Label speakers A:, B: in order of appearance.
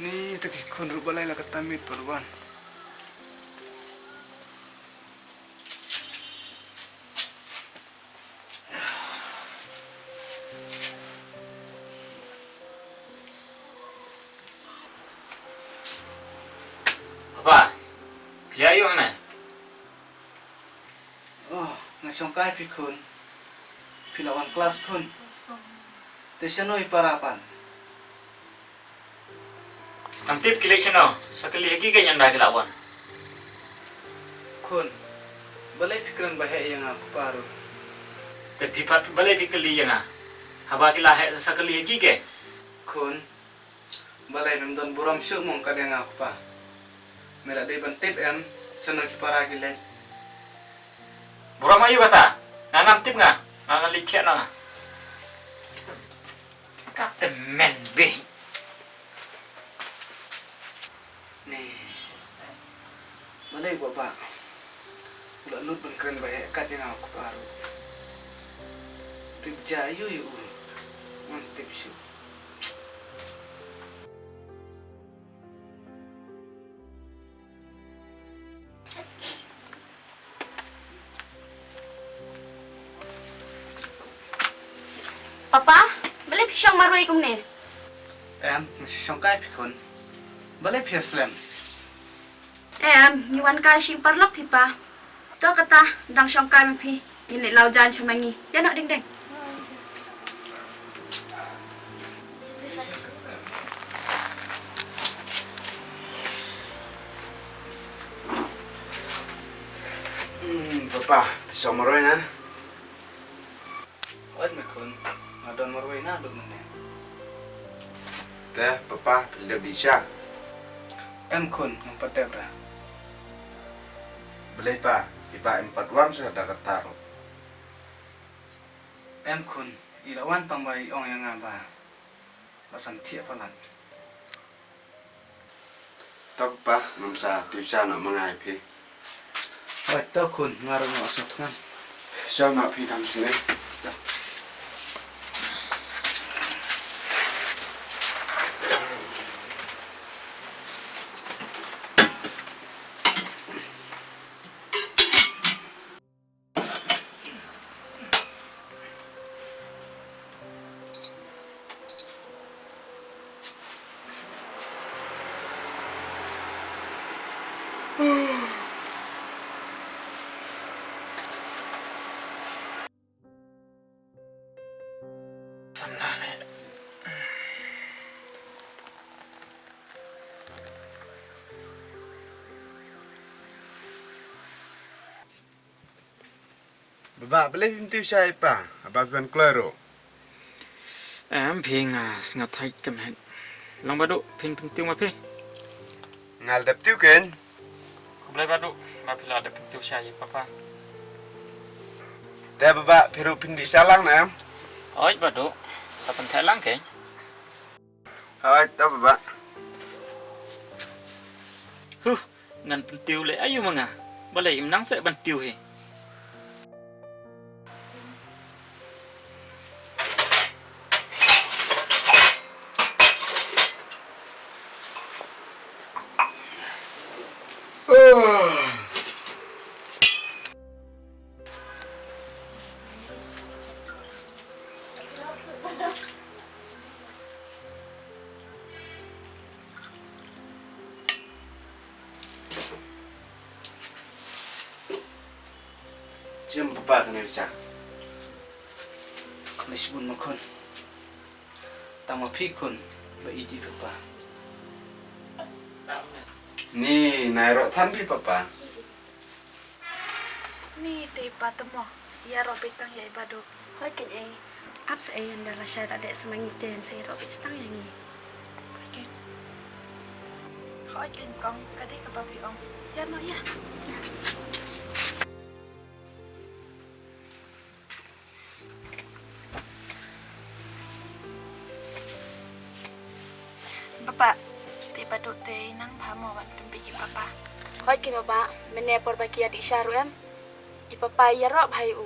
A: Ni tadi kon balai la katamit perwan.
B: Apa? Piayo na.
A: Oh, ngasongkai pikun. Pilawan kelas kun. Tesanoi parapan.
B: Antip kilesino. Sakali hagi kanya nda kilawan.
A: Kun. Balai pikiran bahaya yang aku paru.
B: Tapi pat balai dikeli nga. Haba kila he sakali hagi ke.
A: Kun. Balai memdon buram syuk mong kadang aku pa. Mera day bantip em sana ki para gile.
B: Buram ayu kata. Nanam tip nga. Nanam liket nga. Kata men be.
A: Nih. Balai bapak. Udah lut bengkeren bahaya kadang aku paru. Tip jayu yu. Mantip syuk.
C: Papa, boleh pisang marwai kum nih?
A: Masih songkai pikun. Balai piaslem.
C: Iwan kai simpar lok pipa. To kata dang songkai mepi. Ini lau jan cumangi. Ya nak ding ding.
A: Papa, pisau marwai na. Wat mekun, ngadon marwai na dog mana.
D: Teh, papa, pilih bisa.
A: Kun, yang patebra.
D: Beli pa, ipa 4 wan sudah ada ketaruh.
A: Kun, ilawan tambai ong yang ngaba. Basan tiap palan.
D: Tok pa, namsa tuisa nak mengapi.
A: Wat to kun, ngaruh masuk kan.
D: So nak pi tam sini. Baba, beli pintu saya pa, apa pian klaro.
B: Phing ngat thai kem hen. Long badu phing pentiu ma phi.
D: Ngal dap tiu ken.
B: Kublai badu ma pila ada pentiu syai papa.
D: Teh baba, piru pindi salang na.
B: Oi badu. Sapan thai lang ke.
D: Hai, tahu baba.
B: Ngan pentiu le ayu manga. Balai imnang se pentiu he.
D: Cium papa kena bisa.
A: Kelis bun makun. Tama pikun, baidi papa.
D: Ni, nairok tan pi papa.
C: Ni tipa temo. Ya robitang ya ibadu. Hoi ken Ap sa yang dalam syarat dek semangiten saya robit stang yang ni. Hoi ken kong kadi ke babi ong. Ya no ya. Bapak, tiba duk teh nang pamo wan tembi papa. Hoi ken bapak, menepor bagi adik syaru em. Ipapa ya rob hai u.